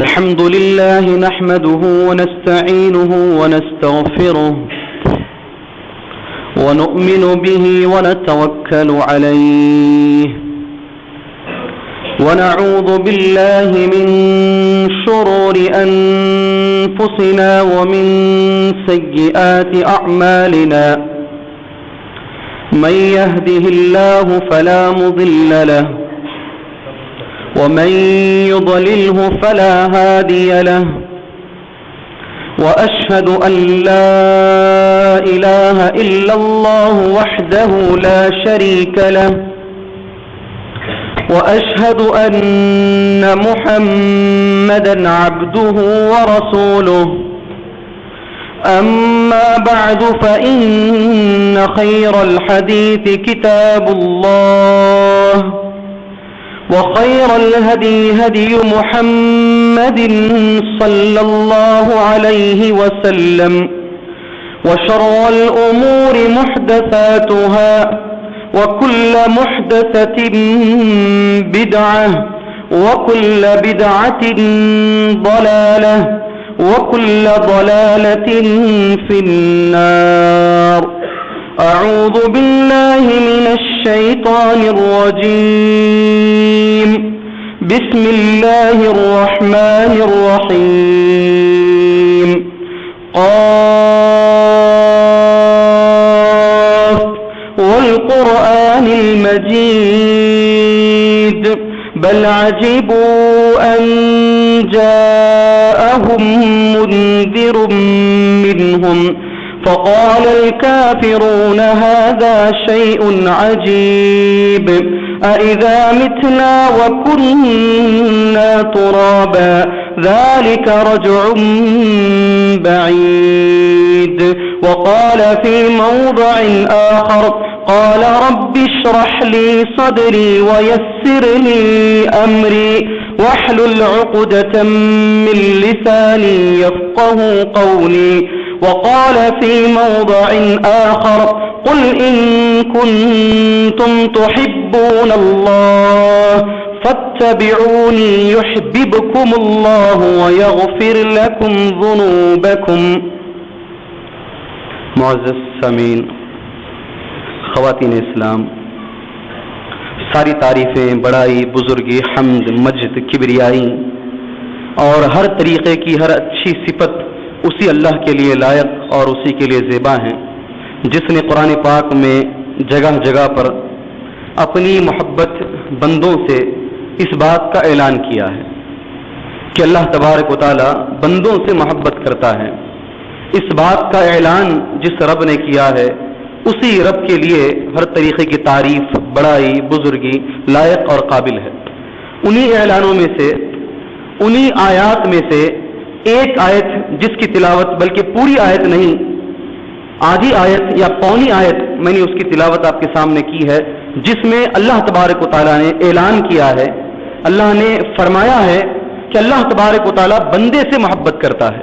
الحمد لله نحمده ونستعينه ونستغفره ونؤمن به ونتوكل عليه ونعوذ بالله من شرور أنفسنا ومن سيئات أعمالنا من يهده الله فلا مضل له ومن يضلله فلا هادي له وأشهد أن لا إله إلا الله وحده لا شريك له وأشهد أن محمدًا عبده ورسوله أما بعد فإن خير الحديث كتاب الله وخير الهدي هدي محمد صلى الله عليه وسلم وشر الأمور محدثاتها وكل محدثة بدعة وكل بدعة ضلالة وكل ضلالة في النار. أعوذ بالله من الشيطان الرجيم. بسم الله الرحمن الرحيم. قاف والقرآن المجيد بل عجبوا أن جاءهم منذر منهم فقال الكافرون هذا شيء عجيب أإذا متنا وكنا ترابا ذلك رجع بعيد. وقال في موضع آخر قال رب اشرح لي صدري ويسر لي أمري واحلل عقدة من لساني يفقه قولي. وقال في موضع آخر قل إن كنتم تحبون الله فاتبعوني يحببكم الله ويغفر لكم ذنوبكم. معزز سامعین، خواتین اسلام، ساری تعریفیں، بڑائی، بزرگی، حمد، مجد، کبریائی اور ہر طریقے کی ہر اچھی صفت اسی اللہ کے لیے لائق اور اسی کے لیے زیبا ہیں، جس نے قرآن پاک میں جگہ جگہ پر اپنی محبت بندوں سے اس بات کا اعلان کیا ہے کہ اللہ تبارک و تعالی بندوں سے محبت کرتا ہے. اس بات کا اعلان جس رب نے کیا ہے اسی رب کے لیے ہر طریقے کی تعریف، بڑائی، بزرگی لائق اور قابل ہے. انہی اعلانوں میں سے، انہی آیات میں سے ایک آیت جس کی تلاوت بلکہ پوری آیت نہیں، آدھی آیت یا پونی آیت میں نے اس کی تلاوت آپ کے سامنے کی ہے، جس میں اللہ تبارک و تعالیٰ نے اعلان کیا ہے، اللہ نے فرمایا ہے کہ اللہ تبارک و تعالیٰ بندے سے محبت کرتا ہے.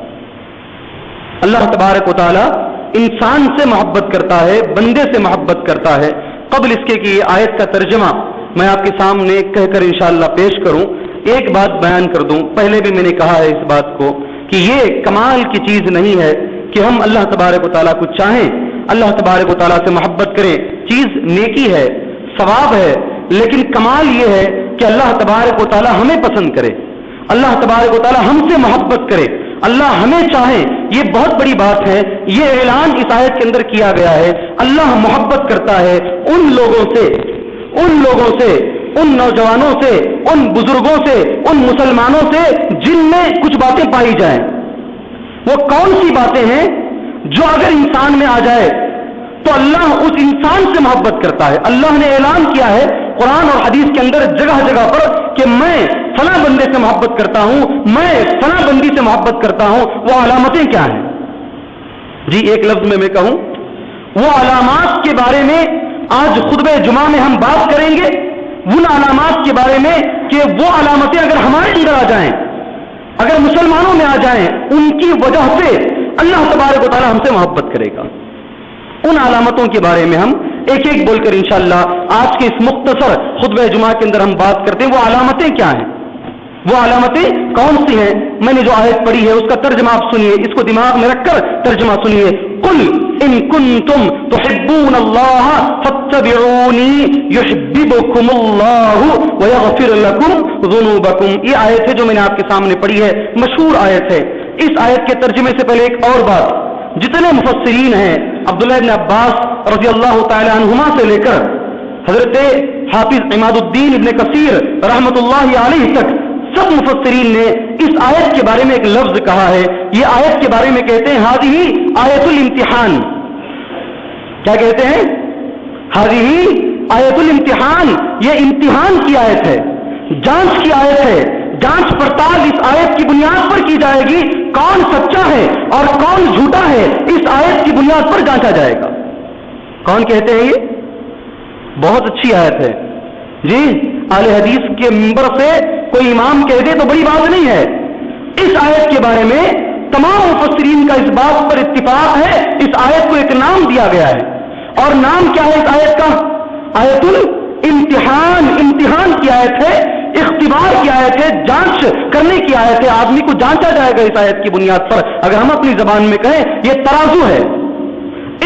اللہ تبارک و تعالیٰ انسان سے محبت کرتا ہے، بندے سے محبت کرتا ہے. قبل اس کے کہ یہ آیت کا ترجمہ میں آپ کے سامنے کہہ کر انشاءاللہ پیش کروں، ایک بات بیان کر دوں. پہلے بھی میں نے کہا ہے اس بات کو کہ یہ کمال کی چیز نہیں ہے کہ ہم اللہ تبارک و تعالیٰ کو چاہیں، اللہ تبارک و تعالیٰ سے محبت کریں. چیز نیکی ہے، ثواب ہے، لیکن کمال یہ ہے کہ اللہ تبارک و تعالیٰ ہمیں پسند کرے، اللہ تبارک و تعالیٰ ہم سے محبت کرے، اللہ ہمیں چاہے. یہ بہت بڑی بات ہے. یہ اعلان اس آیت کے اندر کیا گیا ہے. اللہ محبت کرتا ہے ان لوگوں سے، ان نوجوانوں سے، ان بزرگوں سے، ان مسلمانوں سے جن میں کچھ باتیں پائی جائیں. وہ کون سی باتیں ہیں جو اگر انسان میں آ جائے تو اللہ اس انسان سے محبت کرتا ہے. اللہ نے اعلان کیا ہے قرآن اور حدیث کے اندر جگہ جگہ پر کہ میں فلاں بندے سے محبت کرتا ہوں، میں فلاں بندی سے محبت کرتا ہوں. وہ علامتیں کیا ہیں؟ جی ایک لفظ میں کہوں، وہ علامات کے بارے میں آج خطبہ جمعہ میں ہم بات کریں گے. ان علامات کے بارے میں کہ وہ علامتیں اگر ہمارے اندر آ جائیں، اگر مسلمانوں میں آ جائیں، ان کی وجہ سے اللہ تبارک و تعالیٰ ہم سے محبت کرے گا. ان علامتوں کے بارے میں ہم ایک ایک بول کر انشاءاللہ آج کے اس مختصر خطبہ جمعہ کے اندر ہم بات کرتے ہیں. وہ علامتیں کیا ہیں؟ وہ علامتیں کون سی ہیں؟ میں نے جو آیت پڑھی ہے اس کا ترجمہ آپ سنیے، اس کو دماغ میں رکھ کر ترجمہ سنیے. قل ان کنتم تحبون اللہ فاتبعونی یحببکم اللہ ویغفر لکم ذنوبکم. یہ آیت ہے جو میں نے آپ کے سامنے پڑھی ہے، مشہور آیت ہے. اس آیت کے ترجمے سے پہلے ایک اور بات، جتنے مفسرین ہیں عبداللہ ابن عباس رضی اللہ تعالی عنہما سے لے کر حضرت حافظ عماد الدین ابن کثیر رحمت اللہ علیہ تک، سب مفسرین نے اس آیت کے بارے میں ایک لفظ کہا ہے. یہ آیت کے بارے میں کہتے ہیں ہذہ آیت الامتحان. کیا کہتے ہیں؟ ہذہ آیت الامتحان. یہ امتحان کی آیت ہے، جانچ کی آیت ہے. جانچ پڑتال اس آیت کی بنیاد پر کی جائے گی، کون سچا ہے اور کون جھوٹا ہے اس آیت کی بنیاد پر جانچا جائے گا. کون کہتے ہیں؟ یہ بہت اچھی آیت ہے جی. اہل حدیث کے منبر سے کوئی امام کہہ دے تو بڑی بات نہیں ہے. اس آیت کے بارے میں تمام مفسرین کا اس بات پر اتفاق ہے. اس آیت کو ایک نام دیا گیا ہے، اور نام کیا ہے اس آیت کا؟ آیت الامتحان. امتحان کی آیت ہے، اختبار کی آیت ہے، جانچ کرنے کی آیت ہے. آدمی کو جانچا جائے گا اس آیت کی بنیاد پر. اگر ہم اپنی زبان میں کہیں یہ ترازو ہے،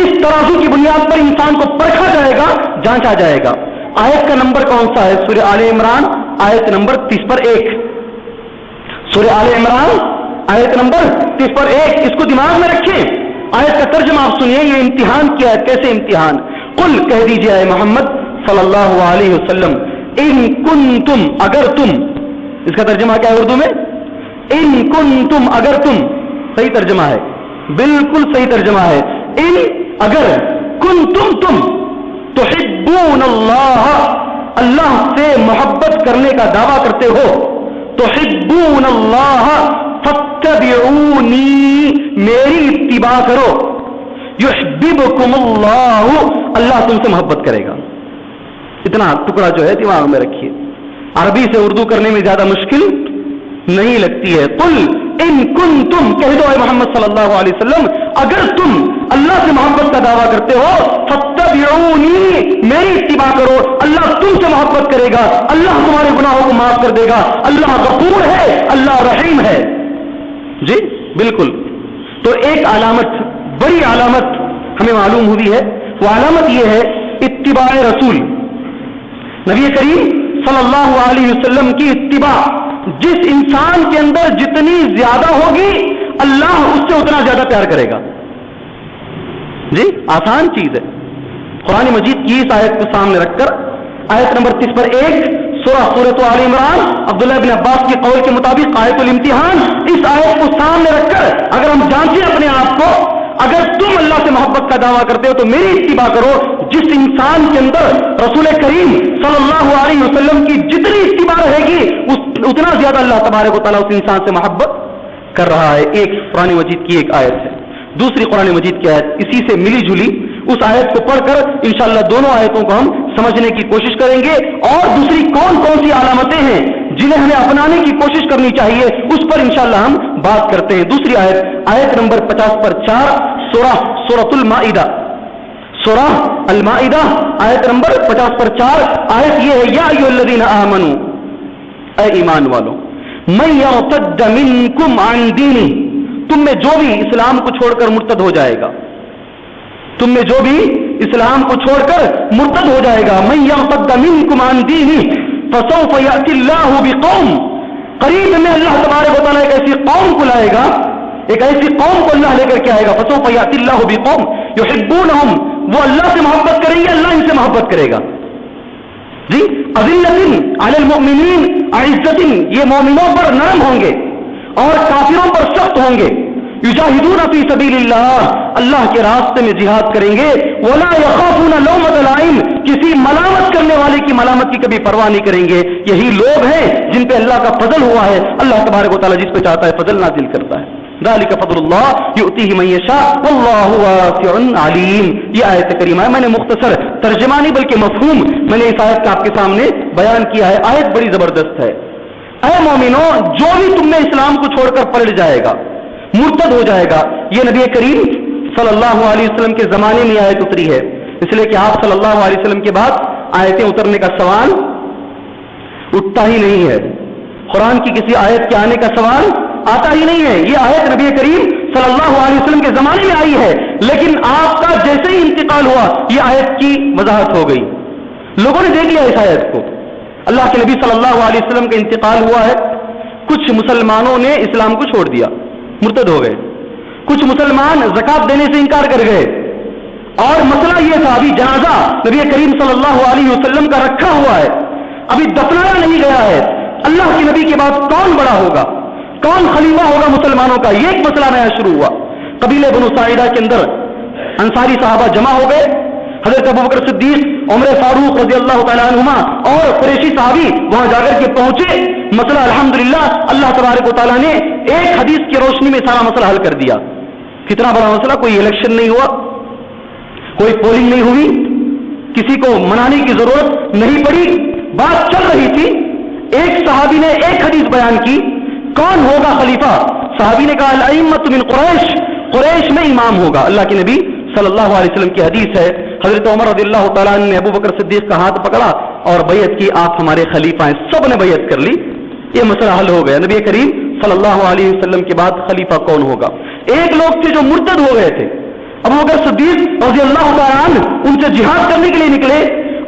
اس ترازو کی بنیاد پر انسان کو پرکھا جائے گا، جانچا جائے گا. آیت کا نمبر کون سا ہے؟ سورہ آل عمران آیت نمبر 30 پر 1. سورہ آل عمران آیت نمبر 30 پر 1. اس کو دماغ میں رکھیں. آیت کا ترجمہ آپ سنیے. یہ امتحان کیا ہے، کیسے امتحان؟ قل کہہ دیجیے اے محمد صلی اللہ علیہ وسلم، ان کنتم، اگر تم. اس کا ترجمہ کیا ہے اردو میں؟ ان کنتم، اگر تم. صحیح ترجمہ ہے، بالکل صحیح ترجمہ ہے. ان اگر، کنتم تم، تحبون اللہ، اللہ سے محبت کرنے کا دعویٰ کرتے ہو. تحبون اللہ فاتبعونی، میری اتباع کرو. یحببکم اللہ، اللہ تم سے محبت کرے گا. اتنا ٹکڑا جو ہے دماغ میں رکھیے. عربی سے اردو کرنے میں زیادہ مشکل نہیں لگتی ہے. قل ان کنتم، کہہ دو اے محمد صلی اللہ علیہ وسلم، اگر تم اللہ سے محبت کا دعویٰ کرتے ہو، فاتبعونی، میری اتباع کرو. اللہ تم سے محبت کرے گا، اللہ تمہارے گناہوں کو معاف کر دے گا. اللہ غفور ہے، اللہ رحیم ہے. جی بالکل. تو ایک علامت، بڑی علامت ہمیں معلوم ہوئی ہے. وہ علامت یہ ہے اتباع رسول. نبی کریم صلی اللہ علیہ وسلم کی اتباع جس انسان کے اندر جتنی زیادہ ہوگی، اللہ اس سے اتنا زیادہ پیار کرے گا. جی آسان چیز ہے. قرآن مجید کی اس آیت کو سامنے رکھ کر، آیت نمبر 30 پر 1 سورۃ آل عمران، عبداللہ بن عباس کے قول کے مطابق آیت الامتحان، اس آیت کو سامنے رکھ کر اگر ہم جانچیں اپنے آپ کو، اگر تم اللہ سے محبت کا دعویٰ کرتے ہو تو میری اتباع کرو. جس انسان کے اندر رسول کریم صلی اللہ علیہ وسلم کی جتنی اتباع رہے گی، اتنا زیادہ اللہ تبارک و تعالیٰ اس انسان سے محبت کر رہا ہے. ایک قرآن مجید کی ایک آیت ہے. دوسری قرآن مجید کی آیت اسی سے ملی جلی، اس آیت کو پڑھ کر انشاءاللہ دونوں آیتوں کو ہم سمجھنے کی کوشش کریں گے، اور دوسری کون کون سی علامتیں ہیں جنہیں ہمیں اپنانے کی کوشش کرنی چاہیے اس پر انشاءاللہ ہم بات کرتے ہیں. دوسری آیت، آیت نمبر 50 پر 4 سورۃ المائدہ. سورہ المائدہ آیت نمبر 50 پر 4 آیت یہ ہے، یا ایھا الذین آمنوا، اے ایمان والو، من یرتد منکم عن دینہ، تم میں جو بھی اسلام کو چھوڑ کر مرتد ہو جائے گا، تم میں جو بھی اسلام کو چھوڑ کر مرتد ہو جائے گا، من یرتد منکم عن دینہ فسوف یأتی اللہ بقوم، قریب میں اللہ تبارک و تعالیٰ ایک ایسی قوم کو لائے گا، ایک ایسی قوم کو اللہ لے کر کے آئے گا. فسوف یأتی اللہ بقوم یحبونہم، وہ اللہ سے محبت کریں گے، اللہ ان سے محبت کرے گا. جی اذلۃ علی المؤمنین، عزت، یہ مومنوں پر نرم ہوں گے اور کافروں پر سخت ہوں گے. یجاہدون فی سبیل اللہ، اللہ کے راستے میں جہاد کریں گے. ولا یخافون لومۃ لائم، کسی ملامت کرنے والے کی ملامت کی کبھی پرواہ نہیں کریں گے. یہی لوگ ہیں جن پہ اللہ کا فضل ہوا ہے. اللہ تبارک و تعالیٰ جس پہ چاہتا ہے فضل نازل کرتا ہے. ذالک فضل اللہ یؤتیہ من یشاء واللہ واسع علیم. یہ آیت کریمہ ہے. میں نے مختصر ترجمہ نہیں بلکہ مفہوم میں نے اس آیت کا آپ کے سامنے بیان کیا ہے. آیت بڑی زبردست ہے. اے مومنو، جو بھی تم میں اسلام کو چھوڑ کر پلٹ جائے گا، مرتد ہو جائے گا، یہ نبی کریم صلی اللہ علیہ وسلم کے زمانے میں آیت اتری ہے، اس لیے کہ آپ صلی اللہ علیہ وسلم کے بعد آیتیں اترنے کا سوال اٹھتا ہی نہیں ہے. قرآن کی کسی آیت کے آنے کا سوال آتا ہی نہیں ہے. یہ آیت نبی کریم صلی اللہ علیہ وسلم کے زمانے میں آئی ہے, لیکن آپ کا جیسے ہی انتقال ہوا یہ آیت کی وضاحت ہو گئی. لوگوں نے دیکھ لیا اس آیت کو. اللہ کے نبی صلی اللہ علیہ وسلم کا انتقال ہوا ہے, کچھ مسلمانوں نے اسلام کو چھوڑ دیا, مرتد ہو گئے. کچھ مسلمان زکات دینے سے انکار کر گئے. اور مسئلہ یہ تھا, ابھی جنازہ نبی کریم صلی اللہ علیہ وسلم کا رکھا ہوا ہے, ابھی دفنایا نہیں گیا ہے. اللہ کے نبی کے بعد کون بڑا ہوگا, کون خلیفہ ہوگا مسلمانوں کا, یہ ایک مسئلہ نیا شروع ہوا. قبیلے بنو ساعدہ کے اندر انصاری صحابہ جمع ہو گئے. حضرت ابوبکر صدیق, عمر فاروق رضی اللہ تعالیٰ عنہما اور قریشی صحابی وہاں جا کر کے پہنچے. مسئلہ الحمدللہ اللہ تبارک و تعالیٰ نے ایک حدیث کی روشنی میں سارا مسئلہ حل کر دیا. کتنا بڑا مسئلہ, کوئی الیکشن نہیں ہوا, کوئی پولنگ نہیں ہوئی, کسی کو منانے کی ضرورت نہیں پڑی, بات چل رہی تھی. ایک صحابی نے ایک حدیث بیان کی, کون ہوگا خلیفہ؟ صحابی نے کہا الائمۃ من قریش, قریش میں امام ہوگا. اللہ کے نبی صلی اللہ علیہ وسلم کی حدیث ہے. حضرت عمر رضی اللہ تعالیٰ عنہ نے ابو بکر صدیق کا ہاتھ پکڑا اور بیعت کی, آپ ہمارے خلیفہ ہیں. سب نے بیعت کر لی, یہ مسئلہ حل ہو گیا. نبی کریم صلی اللہ علیہ وسلم کے بعد خلیفہ کون ہوگا؟ ایک لوگ تھے جو مرتد ہو گئے تھے, ابو بکر صدیق رضی اللہ تعالیٰ عنہ ان سے جہاد کرنے کے لیے نکلے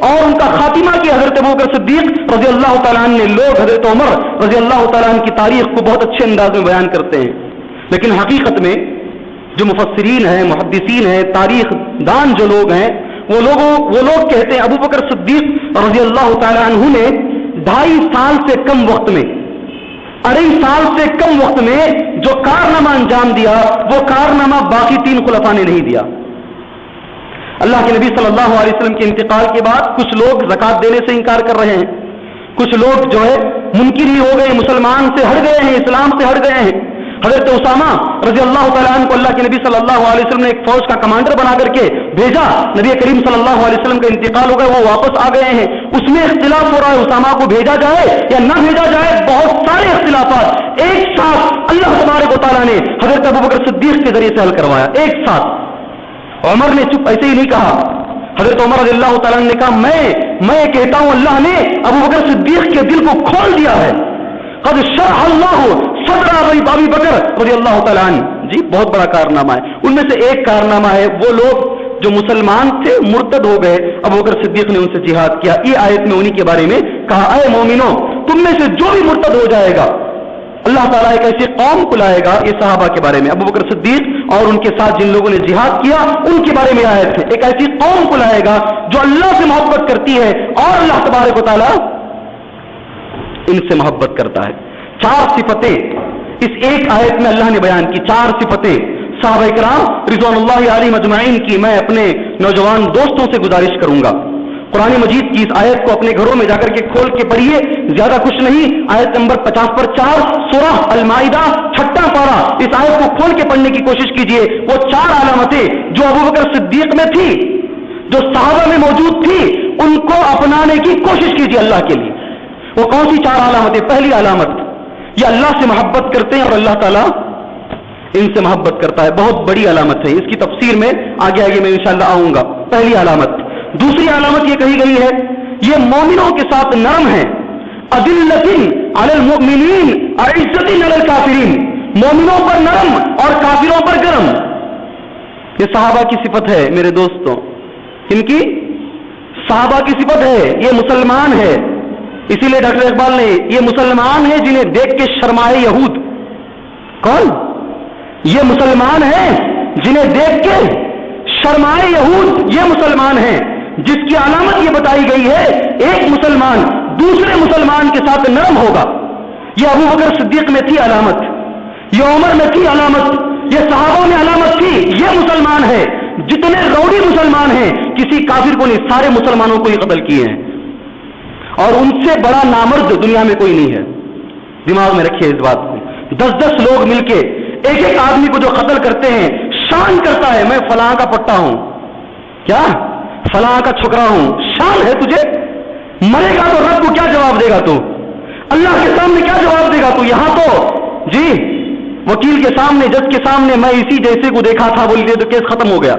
اور ان کا خاتمہ کیا حضرت ابو بکر صدیق رضی اللہ تعالیٰ عنہ نے. لوگ حضرت عمر رضی اللہ تعالیٰ عنہ کی تاریخ کو بہت اچھے انداز میں بیان کرتے ہیں, لیکن حقیقت میں جو مفسرین ہیں, محدثین ہیں, تاریخ دان جو لوگ ہیں, وہ لوگ کہتے ہیں ابو بکر صدیق رضی اللہ تعالیٰ عنہ نے 2.5 سال سے کم وقت میں, 2.5 سال سے کم وقت میں جو کارنامہ انجام دیا, وہ کارنامہ باقی 3 خلفاء نے نہیں دیا. اللہ کے نبی صلی اللہ علیہ وسلم کے انتقال کے بعد کچھ لوگ زکات دینے سے انکار کر رہے ہیں, کچھ لوگ جو ہے منکر ہی ہو گئے, مسلمان سے ہٹ گئے ہیں, اسلام سے ہٹ گئے ہیں. حضرت اسامہ رضی اللہ تعالیٰ عنہ کو اللہ کے نبی صلی اللہ علیہ وسلم نے ایک فوج کا کمانڈر بنا کر کے بھیجا. نبی کریم صلی اللہ علیہ وسلم کا انتقال ہو گیا, وہ واپس آ گئے ہیں. اس میں اختلاف ہو رہا ہے اسامہ کو بھیجا جائے یا نہ بھیجا جائے, بہت سارے اختلافات ایک ساتھ اللہ تبارک و تعالیٰ نے حضرت ابوبکر صدیق کے ذریعے سے حل کروایا, ایک ساتھ. عمر نے چپ ایسے ہی نہیں کہا. حضرت عمر رضی اللہ تعالیٰ نے کہا میں کہتا ہوں اللہ نے ابوبکر صدیق کے دل کو کھول دیا ہے. قد شرح اللہ صدر ابی بکر رضی اللہ تعالیٰ عنہ. جی بہت بڑا کارنامہ ہے. ان میں سے ایک کارنامہ ہے وہ لوگ جو مسلمان تھے مرتد ہو گئے, ابوبکر صدیق نے ان سے جہاد کیا. یہ آیت میں انہی کے بارے میں کہا اے مومنو, تم میں سے جو بھی مرتد ہو جائے گا اللہ تعالیٰ ایک ایسی قوم کو لائے گا. یہ صحابہ کے بارے میں, ابوبکر صدیق اور ان کے ساتھ جن لوگوں نے جہاد کیا ان کے بارے میں آیت ہے. ایک ایسی قوم کو لائے گا جو اللہ سے محبت کرتی ہے اور اللہ تبارک و تعالیٰ ان سے محبت کرتا ہے. 4 صفتیں اس ایک آیت میں اللہ نے بیان کی, 4 صفتیں صحابہ کرام رضوان اللہ علیہم اجمعین کی. میں اپنے نوجوان دوستوں سے گزارش کروں گا قرآن مجید کی اس آیت کو اپنے گھروں میں جا کر کے کھول کے پڑھیے, زیادہ کچھ نہیں. آیت نمبر 50 پر 4 سورہ المائدہ 6واں پارہ, اس آیت کو کھول کے پڑھنے کی کوشش کیجیے. وہ 4 علامتیں جو ابوبکر صدیق میں تھی, جو صحابہ میں موجود تھی, ان کو اپنانے کی کوشش کیجیے اللہ کے لیے. وہ کون سی 4 علامتیں؟ پہلی علامت, یہ اللہ سے محبت کرتے ہیں اور اللہ تعالیٰ ان سے محبت کرتا ہے. بہت بڑی علامت ہے, اس کی تفسیر میں آگے میں انشاءاللہ آؤں گا. پہلی علامت. دوسری علامت یہ کہی گئی ہے یہ مومنوں کے ساتھ نرم ہے. اذلۃ علی المؤمنین اعزۃ علی الکافرین, مومنوں پر نرم اور کافروں پر گرم. یہ صحابہ کی صفت ہے میرے دوستوں, ان کی صحابہ کی صفت ہے. یہ مسلمان ہے, اسی لیے ڈاکٹر اقبال نے یہ مسلمان ہے جنہیں دیکھ کے شرمائے یہود. کون؟ یہ مسلمان ہے جنہیں دیکھ کے شرمائے یہود. یہ مسلمان ہے جس کی علامت یہ بتائی گئی ہے ایک مسلمان دوسرے مسلمان کے ساتھ نرم ہوگا. یہ ابوبکر صدیق میں تھی علامت, یہ عمر میں تھی علامت, یہ صحابہ میں علامت تھی. یہ مسلمان ہے. جتنے روڑی مسلمان ہیں کسی کافر کو نہیں, سارے مسلمانوں کو ہی قتل کیے ہیں, اور ان سے بڑا نامرد دنیا میں کوئی نہیں ہے. دماغ میں رکھیے اس بات کو. 10 لوگ مل کے ایک آدمی کو جو قتل کرتے ہیں, شان کرتا ہے میں فلاں کا پٹا ہوں, کیا فلاں کا چھکرا ہوں, شان ہے تجھے. مرے گا تو رب کو کیا جواب دے گا تو, اللہ کے سامنے کیا جواب دے گا تو. یہاں تو جی وکیل کے سامنے, جج کے سامنے میں اسی جیسے کو دیکھا تھا بول دے تو کیس ختم ہو گیا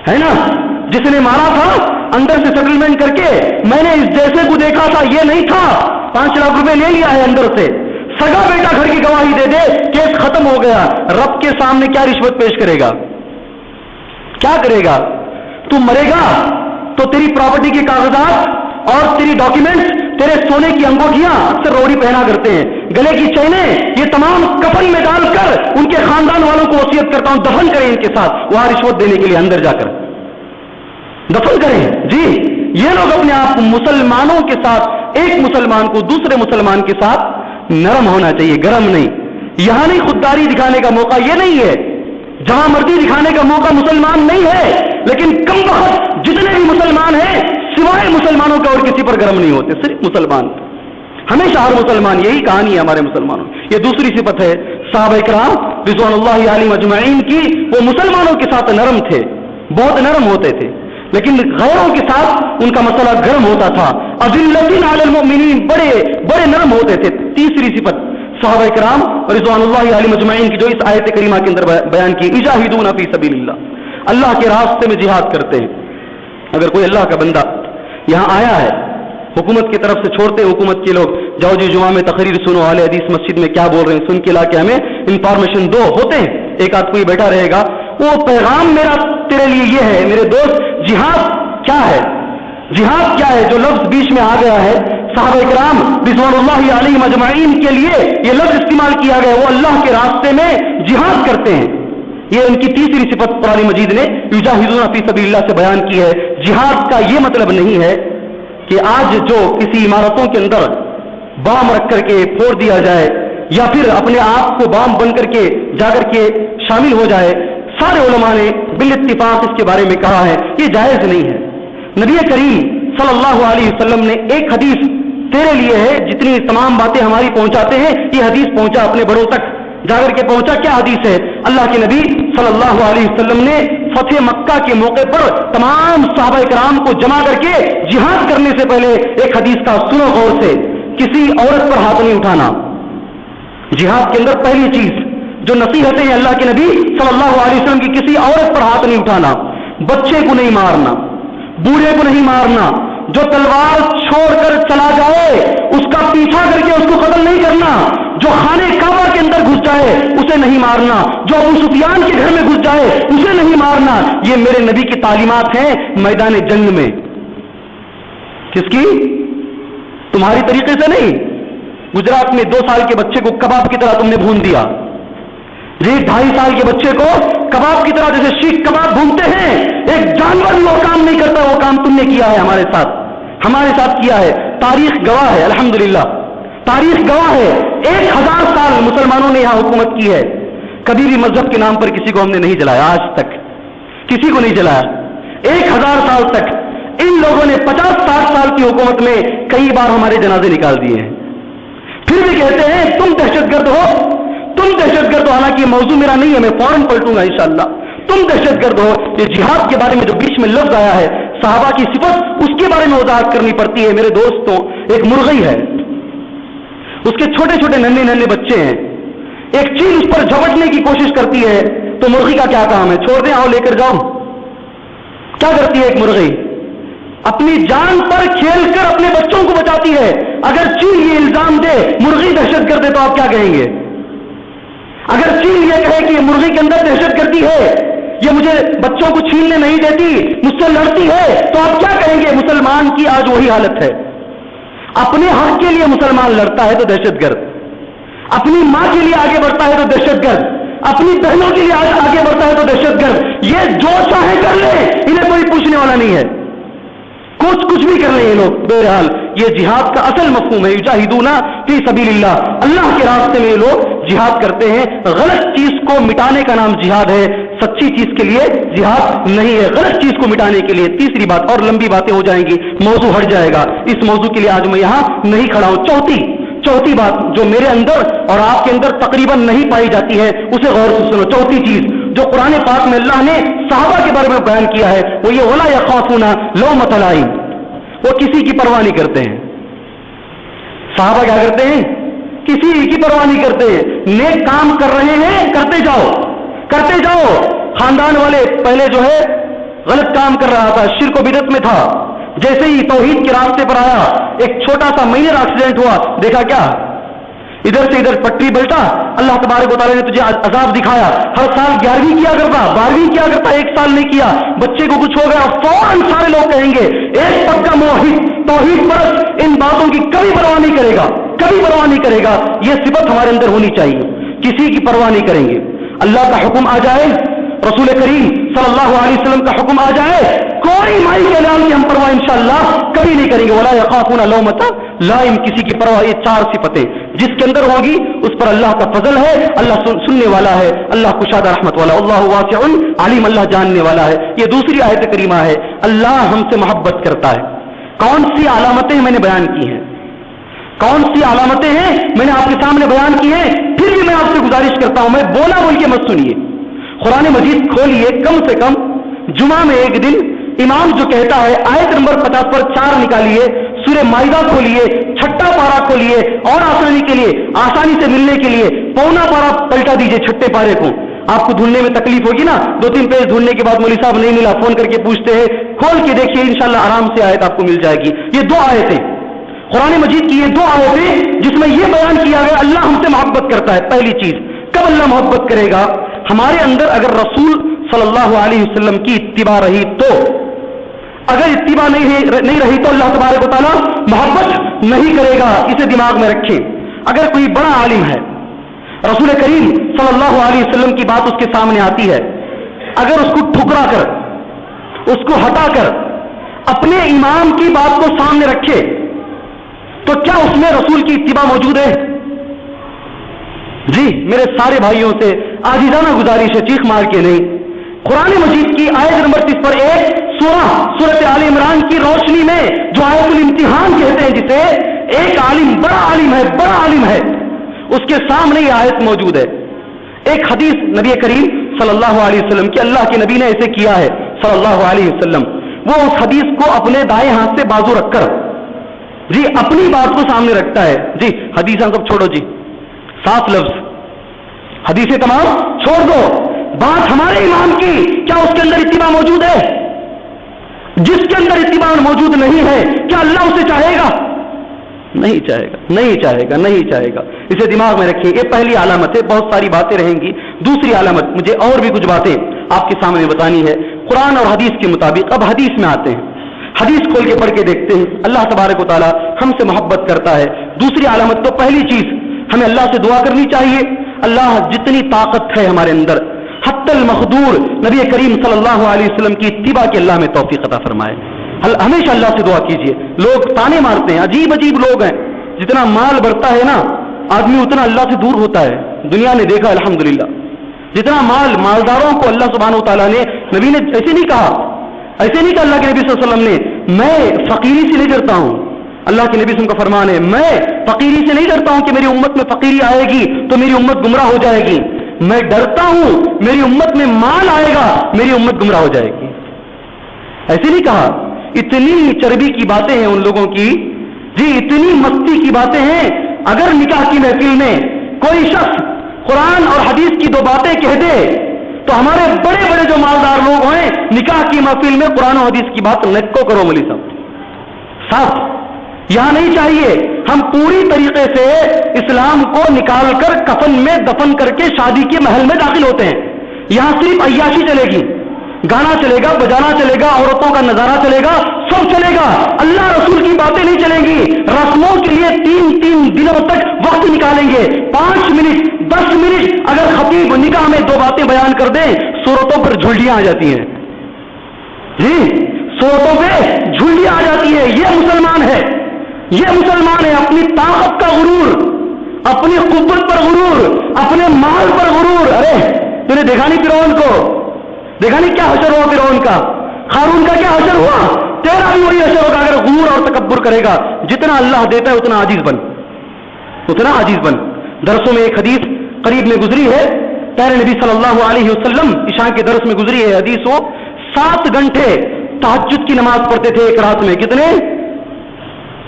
ہے نا. جس نے مارا تھا اندر سے سیٹلمنٹ کر کے میں نے اس جیسے کو دیکھا تھا، یہ نہیں تھا، 5 لاکھ روپے لے لیا ہے اندر سے، سگا بیٹا گھر کی گواہی دے دے، کیس ختم ہو گیا. رب کے سامنے کیا رشوت پیش کرے گا؟ کیا کرے گا؟ تو مرے گا تو تیری پراپرٹی کے کاغذات اور تیری ڈاکیومنٹس، تیرے سونے کی انگوٹھیاں، اکثر روڑی پہنا کرتے ہیں، گلے کی چینیں، یہ تمام کفن میں ڈال کر ان کے خاندان والوں کو وصیت کرتا ہوں دفن کریں ان کے ساتھ، وہاں رشوت دینے کے لیے اندر جا کر دفن کریں. جی یہ لوگ اپنے آپ مسلمانوں کے ساتھ، ایک مسلمان کو دوسرے مسلمان کے ساتھ نرم ہونا چاہیے، گرم نہیں. یہاں نہیں خودداری دکھانے کا موقع، یہ نہیں ہے. جہاں مرضی دکھانے کا موقع مسلمان نہیں ہے، لیکن کم وقت جتنے بھی مسلمان ہیں سوائے مسلمانوں کے اور کسی پر گرم نہیں ہوتے، صرف مسلمان، ہمیشہ ہر مسلمان. یہی کہانی ہے ہمارے مسلمانوں. یہ دوسری صفت ہے صحابہ کرام رضوان اللہ علیہم اجمعین کی. وہ مسلمانوں کے ساتھ نرم تھے، بہت نرم ہوتے تھے، لیکن غیروں کے ساتھ ان کا مسئلہ گرم ہوتا تھا. اذلۃ علی المؤمنین، بڑے نرم ہوتے تھے. تیسری صفت صحابہ کرام رضوان اللہ علیہم اجمعین کی جو اس آیت کریمہ کے اندر بیان کی، یجاہدون فی سبیل اللہ، اللہ کے راستے میں جہاد کرتے ہیں. اگر کوئی اللہ کا بندہ یہاں آیا ہے، حکومت کی طرف سے چھوڑتے ہیں حکومت کے لوگ، جاؤ جی جمعہ میں تقریر سنو، اہل حدیث مسجد میں کیا بول رہے ہیں، سن کے لا کے ہمیں انفارمیشن دو. ہوتے ہیں ایک آدھ کوئی بیٹھا رہے گا، وہ پیغام میرا تیرے لیے یہ ہے میرے دوست، جہاد کیا ہے، جہاد کیا ہے. جو لفظ بیچ میں آ گیا ہے، صحابہ کرام رضوان اللہ علیہم اجمعین کے لیے یہ لفظ استعمال کیا گیا، وہ اللہ کے راستے میں جہاد کرتے ہیں. یہ ان کی تیسری صفت قرآن مجید نے یجاہدون فی سبیل اللہ سے بیان کی ہے. جہاد کا یہ مطلب نہیں ہے کہ آج جو کسی عمارتوں کے اندر بام رکھ کر کے پھوڑ دیا جائے یا پھر اپنے آپ کو بام بن کر کے جا کر کے شامل ہو جائے. سارے علماء نے بالاتفاق اس کے بارے میں کہا ہے یہ جائز نہیں ہے. نبی کریم صلی اللہ علیہ وسلم نے ایک حدیث تیرے لیے ہے، جتنی تمام باتیں ہماری پہنچاتے ہیں یہ حدیث پہنچا اپنے بڑوں تک جا کر کے پہنچا. کیا حدیث ہے؟ اللہ کے نبی صلی اللہ علیہ وسلم نے فتح مکہ کے موقع پر تمام صحابہ کرام کو جمع کر کے جہاد کرنے سے پہلے ایک حدیث کا سنو غور سے، کسی عورت پر ہاتھ نہیں اٹھانا. جہاد کے اندر پہلی چیز جو نصیحتیں ہیں اللہ کے نبی صلی اللہ علیہ وسلم کی، کسی عورت پر ہاتھ نہیں اٹھانا، بچے کو نہیں مارنا، بوڑھے کو نہیں مارنا، جو تلوار چھوڑ کر چلا جائے اس کا پیچھا کر کے اس کو قتل نہیں کرنا، جو خانے کعبہ کے اندر گھس جائے اسے نہیں مارنا، جو ابو سفیان کے گھر میں گھس جائے اسے نہیں مارنا. یہ میرے نبی کی تعلیمات ہیں میدان جنگ میں. کس کی؟ تمہاری طریقے سے نہیں. گجرات میں 2 سال کے بچے کو کباب کی طرح تم نے بھون دیا. جی 2.5 سال کے بچے کو کباب کی طرح جیسے شیخ کباب بھونتے ہیں، ایک جانور بھی وہ کام نہیں کرتا، وہ کام تم نے کیا ہے ہمارے ساتھ کیا ہے. تاریخ گواہ ہے، الحمدللہ تاریخ گواہ ہے. 1000 سال مسلمانوں نے یہاں حکومت کی ہے، کبھی بھی مذہب کے نام پر کسی کو ہم نے نہیں جلایا، آج تک کسی کو نہیں جلایا. 1000 سال تک ان لوگوں نے 50-60 سال کی حکومت میں کئی بار ہمارے جنازے نکال دیے ہیں. پھر بھی کہتے ہیں تم دہشت گرد ہو، تم دہشت گرد ہو. حالانکہ یہ موضوع میرا نہیں ہے، میں فوراً پلٹوں گا انشاءاللہ. تم دہشت گرد ہو. یہ جہاد کے بارے میں جو بیچ میں لفظ آیا ہے، صحابہ کی صفت، اس کے بارے میں وضاحت کرنی پڑتی ہے. میرے دوستوں، ایک مرغی ہے، اس کے چھوٹے چھوٹے ننھے بچے ہیں، ایک چیل اس پر جھپٹنے کی کوشش کرتی ہے تو مرغی کا کیا کام ہے؟ چھوڑ دیں، آؤ لے کر جاؤ. کیا کرتی ہے ایک مرغی؟ اپنی جان پر کھیل کر اپنے بچوں کو بچاتی ہے. اگر چیل یہ الزام دے مرغی دہشت گرد ہے تو آپ کیا کہیں گے؟ اگر چیل یہ کہے کہ مرغی کے اندر دہشت گردی ہے، یہ مجھے بچوں کو چھیننے نہیں دیتی، مجھ سے لڑتی ہے، تو آپ کیا کہیں گے؟ مسلمان کی آج وہی حالت ہے. اپنے حق کے لیے مسلمان لڑتا ہے تو دہشت گرد، اپنی ماں کے لیے آگے بڑھتا ہے تو دہشت گرد، اپنی بہنوں کے لیے آگے بڑھتا ہے تو دہشت گرد. یہ جو چاہے کر لے، انہیں کوئی پوچھنے والا نہیں ہے. کچھ بھی کر لیں یہ لوگ. بہرحال یہ جہاد کا اصل مفہوم ہے، یجاہدون فی سبیل اللہ، اللہ کے راستے میں یہ لوگ جہاد کرتے ہیں. غلط چیز کو مٹانے کا نام جہاد ہے، سچی چیز کے لیے جہاد نہیں ہے. غلط چیز کو مٹانے کے لیے. تیسری بات، اور لمبی باتیں ہو جائیں گی، موضوع ہٹ جائے گا، اس موضوع کے لیے آج میں یہاں نہیں کھڑا ہوں. چوتھی بات جو میرے اندر اور آپ کے اندر تقریباً نہیں پائی جاتی ہے، اسے غور سے سنو. چوتھی چیز جو قرآن پاک میں اللہ نے صحابہ کے بارے میں بیان کیا ہے وہ یہ، ولا یخافون لومۃ لائم، وہ کسی کی پرواہ نہیں کرتے ہیں. صحابہ کیا کرتے ہیں؟ کسی کی پرواہ نہیں کرتے ہیں. نیک کام کر رہے ہیں، کرتے جاؤ. خاندان والے پہلے جو ہے غلط کام کر رہا تھا، شرک و بدعت میں تھا، جیسے ہی توحید کے راستے پر آیا ایک چھوٹا سا مائنر ایکسیڈنٹ ہوا، دیکھا کیا ادھر سے ادھر پٹری بلٹا، اللہ تبارک و تعالیٰ نے تجھے عذاب دکھایا. ہر سال 11ویں کیا کرتا، 12ویں کیا کرتا، ایک سال نہیں کیا، بچے کو کچھ ہو گیا، فوراً سارے لوگ کہیں گے ایک پکا موحد توحید پرست ان باتوں کی کبھی پرواہ نہیں کرے گا، کبھی پرواہ نہیں کرے گا. یہ صفت ہمارے اندر ہونی چاہیے، کسی کی پرواہ نہیں کریں گے. اللہ کا حکم آ جائے، رسول کریم صلی اللہ علیہ وسلم کا حکم آ جائے، کوئی مائی کے نام کی ہم پرواہ انشاءاللہ کبھی نہیں کریں گے. ولا یخافون لومۃ لائم، کسی کی پرواہ. یہ 4 صفتیں جس کے اندر ہوگی اس پر اللہ کا فضل ہے، اللہ سننے والا ہے، اللہ کشادہ رحمت والا، اللہ واسع علیم، اللہ جاننے والا ہے. یہ دوسری آیت کریمہ ہے، اللہ ہم سے محبت کرتا ہے. کون سی علامتیں میں نے بیان کی ہیں، کون سی علامتیں ہیں میں نے آپ کے سامنے بیان کی ہیں. پھر بھی میں آپ سے گزارش کرتا ہوں، میں بولا بول کے مت سنیے، قرآن مجید کھولیے، کم سے کم جمعہ میں ایک دن امام جو کہتا ہے آیت نمبر 50 پر 4 نکالیے، سورہ مائدہ کھولیے، 6 پارہ کھولیے، اور آسانی کے لیے، آسانی سے ملنے کے لیے پونا پارہ پلٹا دیجئے 6 پارے کو. آپ کو ڈھونڈنے میں تکلیف ہوگی نا، 2-3 پیج ڈھونڈنے کے بعد مولوی صاحب نہیں ملا، فون کر کے پوچھتے ہیں، کھول کے دیکھیے انشاءاللہ آرام سے آیت آپ کو مل جائے گی. یہ 2 آیتیں قرآن مجید کی، یہ 2 آیتیں جس میں یہ بیان کیا گیا اللہ ہم سے محبت کرتا ہے. پہلی چیز، کب اللہ محبت کرے گا؟ ہمارے اندر اگر رسول صلی اللہ علیہ وسلم کی اتباع رہی تو. اگر اتباع نہیں رہی تو اللہ تبارک و تعالیٰ محبت نہیں کرے گا. اسے دماغ میں رکھیں. اگر کوئی بڑا عالم ہے، رسول کریم صلی اللہ علیہ وسلم کی بات اس کے سامنے آتی ہے، اگر اس کو ٹھکرا کر، اس کو ہٹا کر اپنے امام کی بات کو سامنے رکھے تو کیا اس میں رسول کی اتباع موجود ہے؟ جی میرے سارے بھائیوں سے عاجزانہ گزارش ہے، چیخ مار کے نہیں. قرآن مجید کی آیت نمبر 30 پر ایک سورۃ آل عمران کی روشنی میں جو آیت الامتحان کہتے ہیں، جسے ایک عالم، بڑا عالم ہے، بڑا عالم ہے، اس کے سامنے یہ آیت موجود ہے. ایک حدیث نبی کریم صلی اللہ علیہ وسلم کی، اللہ کے نبی نے ایسے کیا ہے صلی اللہ علیہ وسلم. وہ اس حدیث کو اپنے دائیں ہاتھ سے بازو رکھ کر جی اپنی بات کو سامنے رکھتا ہے. جی حدیث سب چھوڑو، جی 7 لفظ حدیثیں تمام چھوڑ دو، بات ہمارے امام کی، کیا اس کے اندر اتباع موجود ہے؟ جس کے اندر اتباع موجود نہیں ہے کیا اللہ اسے چاہے گا؟ نہیں چاہے گا، نہیں چاہے گا، نہیں چاہے گا. اسے دماغ میں رکھیے. یہ پہلی علامت ہے. بہت ساری باتیں رہیں گی. دوسری علامت، مجھے اور بھی کچھ باتیں آپ کے سامنے بتانی ہے قرآن اور حدیث کے مطابق. اب حدیث میں آتے ہیں، حدیث کھول کے پڑھ کے دیکھتے ہیں. اللہ تبارک و تعالیٰ ہم سے محبت کرتا ہے. دوسری علامت تو پہلی چیز ہمیں اللہ سے دعا کرنی چاہیے، اللہ جتنی طاقت ہے ہمارے اندر، حتی المقدور نبی کریم صلی اللہ علیہ وسلم کی اتباع کے اللہ میں توفیق عطا فرمائے. ہمیشہ اللہ سے دعا کیجیے. لوگ تانے مارتے ہیں، عجیب عجیب لوگ ہیں. جتنا مال بڑھتا ہے نا آدمی اتنا اللہ سے دور ہوتا ہے. دنیا نے دیکھا الحمدللہ، جتنا مالداروں کو اللہ سبحانہ و تعالیٰ نے، نبی نے ایسے نہیں کہا، ایسے نہیں کہا اللہ کے نبی صلی اللہ علیہ وسلم نے میں فقیری سے نہیں ڈرتا ہوں. اللہ کے نبی کا فرمان ہے میں فقیری سے نہیں ڈرتا ہوں کہ میری امت میں فقیری آئے گی تو میری امت گمراہ ہو جائے گی. میں ڈرتا ہوں میری امت میں مال آئے گا، میری امت گمراہ ہو جائے گی. ایسے نہیں کہا. اتنی چربی کی باتیں ہیں ان لوگوں کی، جی اتنی مستی کی باتیں ہیں. اگر نکاح کی محفل میں کوئی شخص قرآن اور حدیث کی 2 باتیں کہہ دے تو ہمارے بڑے بڑے جو مالدار لوگ ہیں نکاح کی محفل میں قرآن و حدیث کی بات نکو کرو ملی صاحب صاحب. یہاں نہیں چاہیے. ہم پوری طریقے سے اسلام کو نکال کر کفن میں دفن کر کے شادی کے محل میں داخل ہوتے ہیں. یہاں صرف عیاشی چلے گی، گانا چلے گا، بجانا چلے گا، عورتوں کا نظارہ چلے گا، سب چلے گا. اللہ رسول کی باتیں نہیں چلیں گی. رسموں کے لیے 3 دنوں تک وقت نکالیں گے. 5 منٹ 10 منٹ اگر خطیب نکاح میں 2 باتیں بیان کر دیں صورتوں پر جھلڈیاں آ جاتی ہیں. جی صورتوں پہ جھلڈیاں آ جاتی ہے. یہ مسلمان ہے، یہ مسلمان ہے. اپنی طاقت کا غرور، اپنی قوت پر غرور، اپنے مال پر غرور. ارے تو نے دیکھا نہیں فرعون کو؟ دیکھا نہیں کیا حشر ہوا فرعون کا؟ قارون کا کیا حشر ہوا؟ تیرا بھی وہی حشر ہوگا اگر غرور اور تکبر کرے گا. جتنا اللہ دیتا ہے اتنا عاجز بن، اتنا عاجز بن. درسوں میں ایک حدیث قریب میں گزری ہے، پیارے نبی صلی اللہ علیہ وسلم عشاء کے درس میں گزری ہے حدیث. وہ 7 گھنٹے تہجد کی نماز پڑھتے تھے ایک رات میں. کتنے؟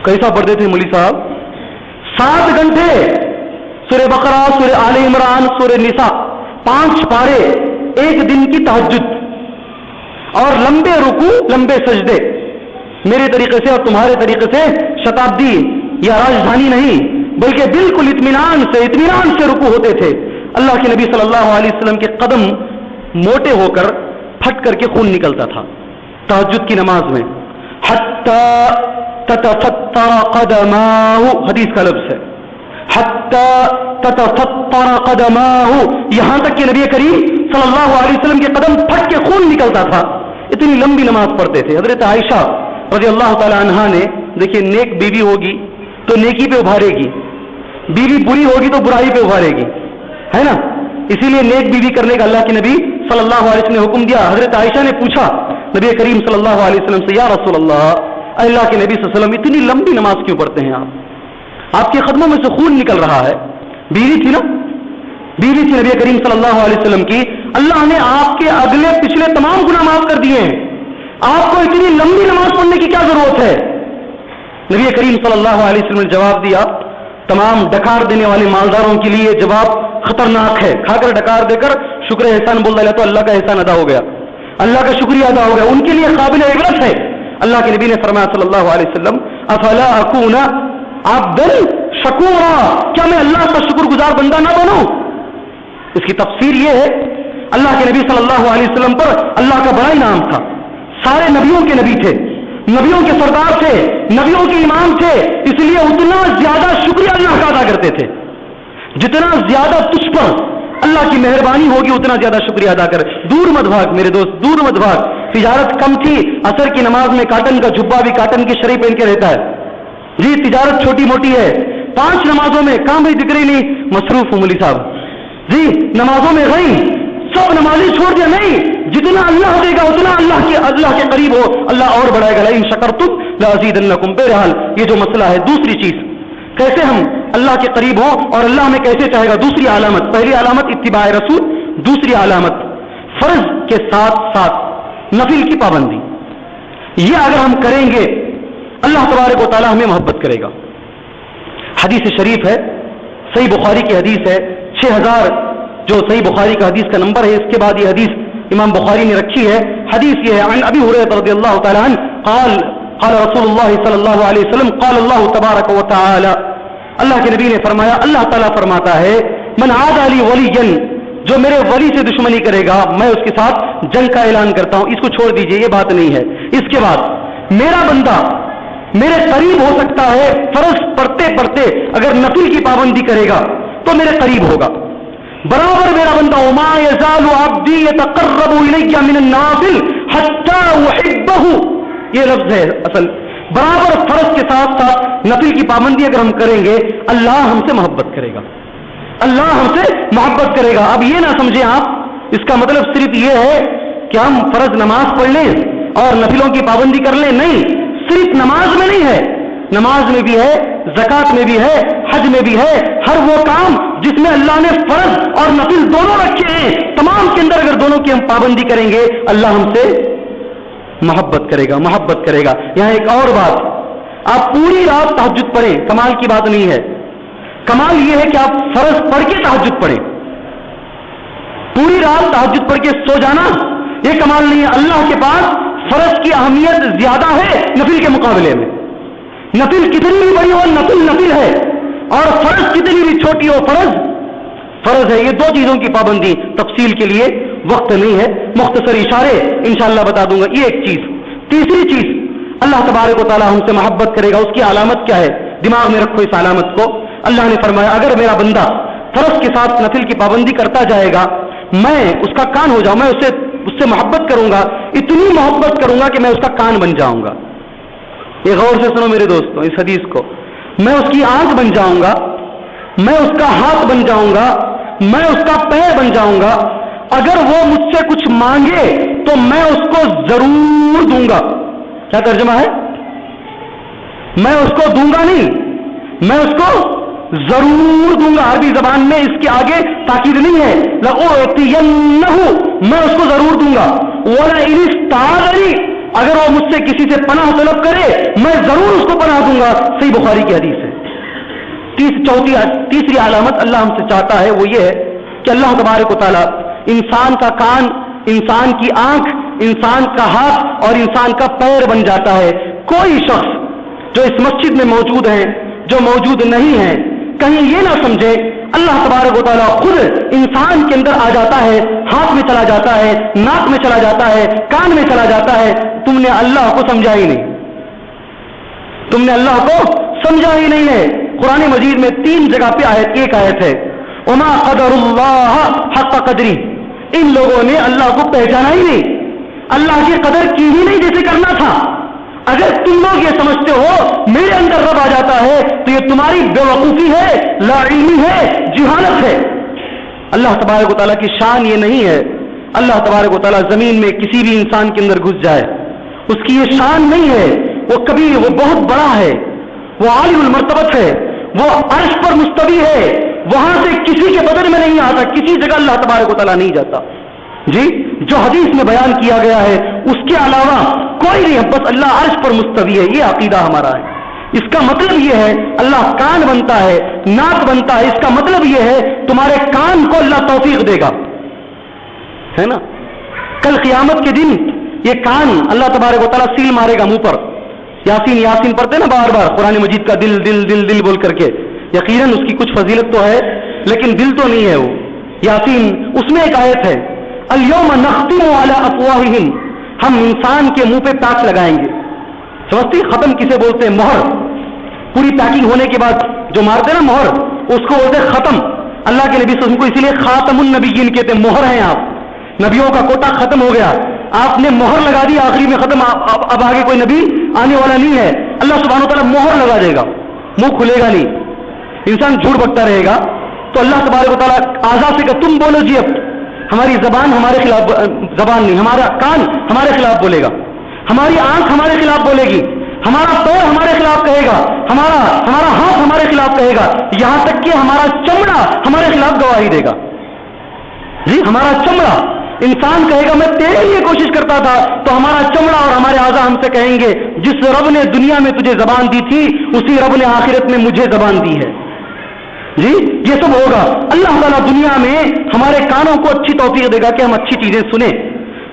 کیسا پڑھتے تھے مولی صاحب؟ 7 گھنٹے. سورہ بقرہ، سورہ آل عمران، سورہ نساء، 5 پارے ایک دن کی تہجد. اور لمبے رکوع لمبے سجدے میرے طریقے سے اور تمہارے طریقے سے شتابدی یا راجدھانی نہیں بلکہ بالکل اطمینان سے رکوع ہوتے تھے. اللہ کے نبی صلی اللہ علیہ وسلم کے قدم موٹے ہو کر پھٹ کر کے خون نکلتا تھا تہجد کی نماز میں. حتی تتفطر قدماہ حدیث کا لفظ ہے حتی تتفطر قدماہ یہاں تک کہ نبی کریم صلی اللہ علیہ وسلم کے قدم پھٹ کے خون نکلتا تھا. اتنی لمبی نماز پڑھتے تھے. حضرت عائشہ رضی اللہ تعالی عنہا نے دیکھیے نیک بیوی ہوگی تو نیکی پہ ابھارے گی, بیوی بری ہوگی تو برائی پہ ابھارے گی, ہے نا. اسی لیے نیک بیوی کرنے کا اللہ کے نبی صلی اللہ علیہ وسلم نے حکم دیا. حضرت عائشہ نے پوچھا نبی کریم صلی اللہ علیہ وسلم سے یا رسول اللہ کے نبی صلی اللہ علیہ وسلم اتنی لمبی نماز کیوں پڑھتے ہیں آپ کے قدموں میں سے خون نکل رہا ہے. بیوی تھی نا, بیوی تھی نبی کریم صلی اللہ علیہ وسلم کی. اللہ نے آپ کے اگلے پچھلے تمام گناہ معاف کر دیے ہیں, آپ کو اتنی لمبی نماز پڑھنے کی کیا ضرورت ہے. نبی کریم صلی اللہ علیہ وسلم نے جواب دیا, تمام ڈکار دینے والے مالداروں کے لیے جواب خطرناک ہے. کھا کر ڈکار دے کر شکر احسان بول رہا تو اللہ کا احسان ادا ہو گیا, اللہ کا شکریہ ادا ہو گیا, ان کے لیے قابل عبرت ہے. اللہ کے نبی نے فرمایا صلی اللہ علیہ وسلم افلا اکون عبدا شکورا, کیا میں اللہ کا شکر گزار بندہ نہ بنوں. اس کی تفسیر یہ ہے اللہ کے نبی صلی اللہ علیہ وسلم پر اللہ کا بڑا انعام تھا. سارے نبیوں کے نبی تھے, نبیوں کے سردار تھے, نبیوں کے امام تھے, اس لیے اتنا زیادہ شکریہ اللہ کا ادا کرتے تھے. جتنا زیادہ تجھ پر اللہ کی مہربانی ہوگی اتنا زیادہ شکریہ ادا کر. دور مت بھاگ میرے دوست, دور مت بھاگ. تجارت کم تھی, عصر کی نماز میں کاٹن کا جبہ بھی کاٹن کی شری پہن کے رہتا ہے. جی تجارت چھوٹی موٹی ہے, 5 نمازوں میں کام بھی ذکر ہی نہیں, مصروف ہوں مولوی صاحب جی, نمازوں میں گئی, سب نمازی چھوڑ دیا. نہیں, جتنا اللہ دے گا اتنا اللہ کے قریب ہو, اللہ اور بڑھائے گا. لئن شکرتم لازیدنکم. بہرحال یہ جو مسئلہ ہے. دوسری چیز کیسے ہم اللہ کے قریب ہو اور اللہ ہمیں کیسے چاہے گا. دوسری علامت, پہلی علامت اتباع رسول, دوسری علامت فرض کے ساتھ ساتھ نفل کی پابندی. یہ اگر ہم کریں گے اللہ تبارک و تعالی ہمیں محبت کرے گا. حدیث شریف ہے, صحیح بخاری کی حدیث ہے, 6000 جو صحیح بخاری کا حدیث کا نمبر ہے. اس کے بعد یہ حدیث امام بخاری نے رکھی ہے. حدیث یہ ہے عن ابی ہریرہ رضی اللہ تعالی عنہ قال قال رسول اللہ صلی اللہ علیہ وسلم قال اللہ تبارک و تعالی, اللہ کے نبی نے فرمایا, اللہ تعالیٰ فرماتا ہے من عادى لي وليا, جو میرے ولی سے دشمنی کرے گا میں اس کے ساتھ جنگ کا اعلان کرتا ہوں. اس کو چھوڑ دیجئے, یہ بات نہیں ہے. اس کے بعد میرا بندہ میرے قریب ہو سکتا ہے, فرض پڑھتے پڑھتے اگر نفل کی پابندی کرے گا تو میرے قریب ہوگا. برابر میرا بندہ وما يزال عبدي يتقرب الي من النافل حتى احبه, یہ لفظ ہے اصل. برابر فرض کے ساتھ ساتھ نفل کی پابندی اگر ہم کریں گے اللہ ہم سے محبت کرے گا, اللہ ہم سے محبت کرے گا. اب یہ نہ سمجھیں آپ, اس کا مطلب صرف یہ ہے کہ ہم فرض نماز پڑھ لیں اور نفلوں کی پابندی کر لیں. نہیں, صرف نماز میں نہیں ہے, نماز میں بھی ہے, زکات میں بھی ہے, حج میں بھی ہے. ہر وہ کام جس میں اللہ نے فرض اور نفل دونوں رکھے ہیں, تمام کے اندر اگر دونوں کی ہم پابندی کریں گے اللہ ہم سے محبت کرے گا, محبت کرے گا. یہاں ایک اور بات, آپ پوری رات تہجد پڑھیں, کمال کی بات نہیں ہے. کمال یہ ہے کہ آپ فرض پڑھ کے تہجد پڑھیں. پوری رات تہجد پڑھ کے سو جانا یہ کمال نہیں ہے. اللہ کے پاس فرض کی اہمیت زیادہ ہے نفل کے مقابلے میں. نفل کتنی بھی بڑی ہو نفل ہے, اور فرض کتنی بھی چھوٹی ہو فرض ہے. یہ دو چیزوں کی پابندی, تفصیل کے لیے وقت نہیں ہے, مختصر اشارے انشاءاللہ بتا دوں گا. یہ ایک چیز. تیسری چیز, اللہ تبارک و تعالی ہم سے محبت کرے گا. اس کی علامت کیا ہے, دماغ میں رکھو اس علامت کو. اللہ نے فرمایا اگر میرا بندہ فرض کے ساتھ نفل کی پابندی کرتا جائے گا میں اس کا کان ہو جاؤں, میں اس سے محبت کروں گا, اتنی محبت کروں گا کہ میں اس کا کان بن جاؤں گا. یہ غور سے سنو میرے دوستوں اس حدیث کو. میں اس کی آنکھ بن جاؤں گا, میں اس کا ہاتھ بن جاؤں گا, میں اس کا پیر بن جاؤں گا. اگر وہ مجھ سے کچھ مانگے تو میں اس کو ضرور دوں گا. کیا ترجمہ ہے, میں اس کو دوں گا نہیں, میں اس کو ضرور دوں گا. عربی زبان میں اس کے آگے تاکید نہیں ہے, لَأُعْطِيَنَّهُ, میں اس کو ضرور دوں گا. وَلَئِنِ اسْتَعَاذَنِي, اگر وہ مجھ سے کسی سے پناہ طلب کرے میں ضرور اس کو پناہ دوں گا. صحیح بخاری کی حدیث ہے. تیسری علامت اللہ ہم سے چاہتا ہے وہ یہ ہے کہ اللہ تبارک و تعالی انسان کا کان, انسان کی آنکھ, انسان کا ہاتھ اور انسان کا پیر بن جاتا ہے. کوئی شخص جو اس مسجد میں موجود ہیں، جو موجود نہیں ہیں، کہیں یہ نہ سمجھے اللہ تبارک و تعالیٰ خود انسان کے اندر آ جاتا ہے، ہاتھ میں چلا جاتا ہے، ناک میں چلا جاتا ہے، کان میں چلا جاتا ہے. تم نے اللہ کو سمجھا ہی نہیں، تم نے اللہ کو سمجھا ہی نہیں ہے. قرآن مجید میں 3 جگہ پہ ایک آیت ہے، وما قدر اللہ حق قدری. ان لوگوں نے اللہ کو پہچانا ہی نہیں، اللہ کی قدر کی ہی نہیں جیسے کرنا تھا. اگر تم لوگ یہ سمجھتے ہو میرے اندر رب آ جاتا ہے تو یہ تمہاری بے وقوفی ہے، لا علمی ہے، جہالت ہے. اللہ تبارک و تعالیٰ کی شان یہ نہیں ہے اللہ تبارک و تعالیٰ زمین میں کسی بھی انسان کے اندر گھس جائے، اس کی یہ شان نہیں ہے. وہ کبیر، وہ بہت بڑا ہے، وہ عالی المرتبت ہے، وہ عرش پر مستوی ہے، وہاں سے کسی کے بدن میں نہیں آتا، کسی جگہ اللہ تبارک و تعالیٰ نہیں جاتا. جی جو حدیث میں بیان کیا گیا ہے اس کے علاوہ کوئی نہیں، بس اللہ عرش پر مستوی ہے. یہ عقیدہ ہمارا ہے. اس کا مطلب یہ ہے اللہ کان بنتا ہے، ناک بنتا ہے. اس کا مطلب یہ ہے تمہارے کان کو اللہ توفیق دے گا، ہے نا. کل قیامت کے دن یہ کان اللہ تبارک و تعالیٰ سیل مارے گا منہ پر. یاسین یاسین پڑھتے نا بار بار قرآن مجید کا، دل دل دل دل بول کر کے. یقیناً اس کی کچھ فضیلت تو ہے لیکن دل تو نہیں ہے. وہ یاسین، اس میں ایک آیت ہے الیوم نختم علی افواہہم، ہم انسان کے منہ پہ پیک لگائیں گے. سمجھتی ختم کسے بولتے ہیں؟ مہر. پوری پیکنگ ہونے کے بعد جو مارتے ہیں نا مہر، اس کو بولتے ہیں ختم. اللہ کے نبی صلی اللہ علیہ وسلم کو اسی لیے خاتم النبیین کہتے ہیں. مہر ہیں آپ، نبیوں کا کوٹا ختم ہو گیا، آپ نے مہر لگا دی آخری میں، ختم. اب آگے کوئی نبی آنے والا نہیں ہے. اللہ سبحانہ وتعالیٰ مہر لگا دے گا، منہ کھلے گا نہیں، انسان جھوٹ بکتا رہے گا. تو اللہ تبارک و تعالیٰ آزاد سے کہ تم بولو جی، اب ہماری زبان ہمارے خلاف، زبان نہیں، ہمارا کان ہمارے خلاف بولے گا، ہماری آنکھ ہمارے خلاف بولے گی، ہمارا پیر ہمارے خلاف کہے گا، ہمارا ہاتھ ہمارے خلاف کہے گا، یہاں تک کہ ہمارا چمڑا ہمارے خلاف گواہی دے گا. جی ہمارا چمڑا، انسان کہے گا میں تیرے لیے کوشش کرتا تھا، تو ہمارا چمڑا اور ہمارے اعضاء ہم سے کہیں گے جس رب نے دنیا میں تجھے زبان دی تھی اسی رب نے آخرت میں مجھے زبان دی ہے. جی یہ سب ہوگا. اللہ تعالیٰ دنیا میں ہمارے کانوں کو اچھی توفیق دے گا کہ ہم اچھی چیزیں سنیں،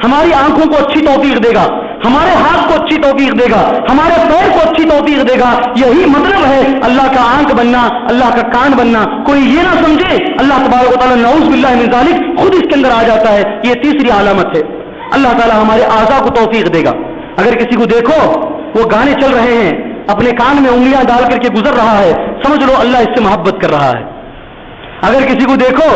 ہماری آنکھوں کو اچھی توفیق دے گا، ہمارے ہاتھ کو اچھی توفیق دے گا، ہمارے پیر کو اچھی توفیق دے گا. یہی مطلب ہے اللہ کا آنکھ بننا، اللہ کا کان بننا. کوئی یہ نہ سمجھے اللہ تبارک و تعالیٰ نعوذ باللہ من ذالک خود اس کے اندر آ جاتا ہے. یہ تیسری علامت ہے. اللہ تعالیٰ ہمارے اعضاء کو توفیق دے گا. اگر کسی کو دیکھو وہ گانے چل رہے ہیں، اپنے کان میں انگلیاں ڈال کر کے گزر رہا ہے، سمجھ لو اللہ اس سے محبت کر رہا ہے. اگر کسی کو دیکھو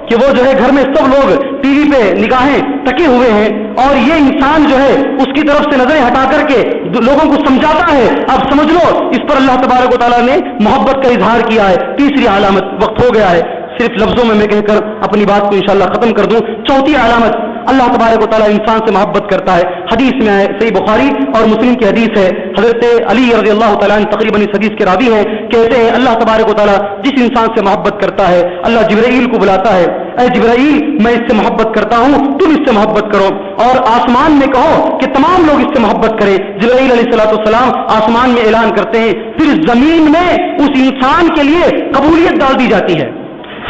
کہ وہ جو ہے گھر میں سب لوگ ٹی وی پہ نگاہیں تکے ہوئے ہیں اور یہ انسان جو ہے اس کی طرف سے نظریں ہٹا کر کے لوگوں کو سمجھاتا ہے، اب سمجھ لو اس پر اللہ تبارک و تعالیٰ نے محبت کا اظہار کیا ہے. تیسری علامت، وقت ہو گیا ہے، صرف لفظوں میں کہہ کر اپنی بات کو انشاءاللہ ختم کر دوں. چوتھی علامت، اللہ تبارک و تعالیٰ انسان سے محبت کرتا ہے. حدیث میں ہے، صحیح بخاری اور مسلم کی حدیث ہے، حضرت علی رضی اللہ تعالیٰ عنہ تقریباً اس حدیث کے راوی ہیں، کہتے ہیں اللہ تبارک و تعالیٰ جس انسان سے محبت کرتا ہے اللہ جبرائیل کو بلاتا ہے، اے جبرائیل میں اس سے محبت کرتا ہوں، تم اس سے محبت کرو. اور آسمان میں کہو کہ تمام لوگ اس سے محبت کریں. جبرائیل علیہ الصلوۃ والسلام آسمان میں اعلان کرتے ہیں، پھر زمین میں اس انسان کے لیے قبولیت ڈال دی جاتی ہے.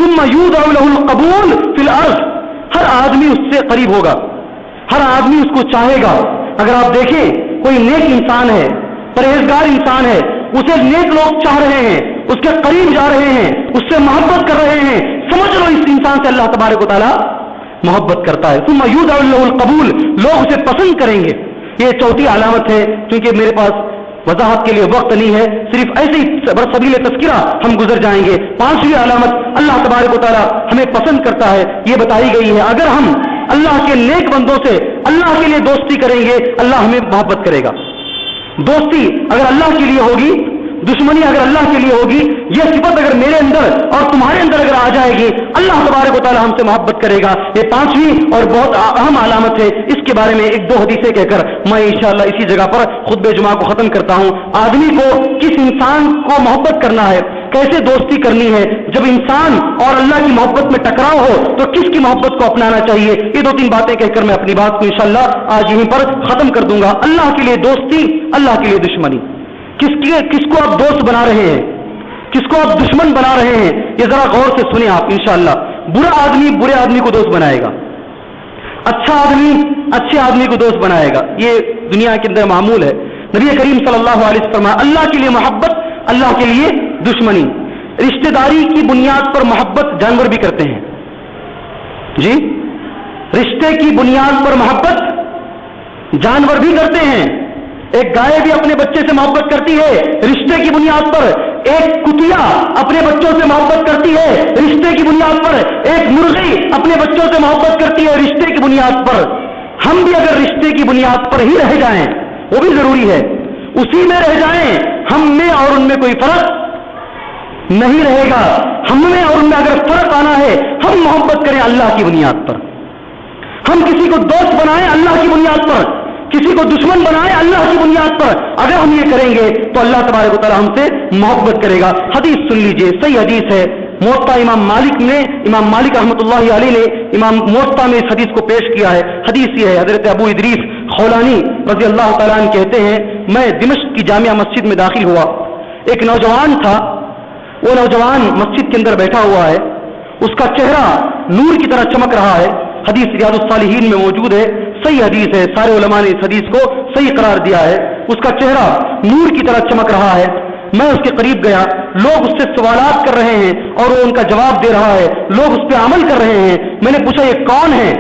ثم یوضع له القبول فی الارض، ہر آدمی اس سے قریب ہوگا، ہر آدمی اس کو چاہے گا. اگر آپ دیکھیں کوئی نیک انسان ہے، پرہیزگار انسان ہے، اسے نیک لوگ چاہ رہے ہیں، اس کے قریب جا رہے ہیں، اس سے محبت کر رہے ہیں، سمجھ لو اس انسان سے اللہ تبارک و تعالیٰ محبت کرتا ہے. ثم یوضع له القبول، لوگ اسے پسند کریں گے. یہ چوتھی علامت ہے. کیونکہ میرے پاس وضاحت کے لیے وقت نہیں ہے، صرف ایسے ہی برسبیل تذکرہ ہم گزر جائیں گے. پانچویں علامت، اللہ تبارک و تعالیٰ ہمیں پسند کرتا ہے، یہ بتائی گئی ہے. اگر ہم اللہ کے نیک بندوں سے اللہ کے لیے دوستی کریں گے اللہ ہمیں محبت کرے گا. دوستی اگر اللہ کے لیے ہوگی، دشمنی اگر اللہ کے لیے ہوگی، یہ صفت اگر میرے اندر اور تمہارے اندر اگر آ جائے گی اللہ تبارک و تعالیٰ ہم سے محبت کرے گا. یہ پانچویں اور بہت اہم علامت ہے. اس کے بارے میں ایک دو حدیثیں کہہ کر میں انشاءاللہ اسی جگہ پر خطبہ جمعہ کو ختم کرتا ہوں. آدمی کو کس انسان کو محبت کرنا ہے، کیسے دوستی کرنی ہے، جب انسان اور اللہ کی محبت میں ٹکراؤ ہو تو کس کی محبت کو اپنانا چاہیے، یہ دو تین باتیں کہہ کر میں اپنی بات کو انشاءاللہ آج یہیں پر ختم کر دوں گا. اللہ کے لیے دوستی، اللہ کے لیے دشمنی. کس کو آپ دوست بنا رہے ہیں، کس کو آپ دشمن بنا رہے ہیں، یہ ذرا غور سے سنیں آپ. انشاءاللہ برا آدمی برے آدمی کو دوست بنائے گا، اچھا آدمی اچھے آدمی کو دوست بنائے گا، یہ دنیا کے اندر معمول ہے۔ نبی کریم صلی اللہ علیہ وسلم فرمایا اللہ کے لیے محبت، اللہ کے لیے دشمنی۔ رشتہ داری کی بنیاد پر محبت جانور بھی کرتے ہیں، جی رشتے کی بنیاد پر محبت جانور بھی کرتے ہیں۔ ایک گائے بھی اپنے بچے سے محبت کرتی ہے رشتے کی بنیاد پر، ایک کتیا اپنے بچوں سے محبت کرتی ہے رشتے کی بنیاد پر، ایک مرغی اپنے بچوں سے محبت کرتی ہے رشتے کی بنیاد پر۔ ہم بھی اگر رشتے کی بنیاد پر ہی رہ جائیں، وہ بھی ضروری ہے، اسی میں رہ جائیں، ہم میں اور ان میں کوئی فرق نہیں رہے گا۔ ہم میں اور ان میں اگر فرق آنا ہے، ہم محبت کریں اللہ کی بنیاد پر، ہم کسی کو دوست بنائیں اللہ کی بنیاد پر، کسی کو دشمن بنائیں اللہ کی بنیاد پر۔ اگر ہم یہ کریں گے تو اللہ تبارک و تعالی ہم سے محبت کرے گا۔ حدیث سن لیجئے، صحیح حدیث ہے، موطا امام مالک رحمۃ اللہ علیہ نے امام موطا میں اس حدیث کو پیش کیا ہے۔ حدیث یہ ہے، حضرت ابو ادریس خولانی رضی اللہ تعالیٰ عنہ کہتے ہیں میں دمشق کی جامعہ مسجد میں داخل ہوا، ایک نوجوان تھا، وہ نوجوان مسجد کے اندر بیٹھا ہوا ہے، اس کا چہرہ نور کی طرح چمک رہا ہے۔ حدیث ریاض الصالحین میں موجود ہے، صحیح حدیث ہے، سارے علماء نے اس حدیث کو صحیح قرار دیا ہے۔ اس کا چہرہ نور کی طرح چمک رہا ہے۔ میں اس کے قریب گیا، لوگ اس سے سوالات کر رہے ہیں اور وہ ان کا جواب دے رہا ہے، لوگ اس پہ عمل کر رہے ہیں۔ میں نے پوچھا یہ کون ہے؟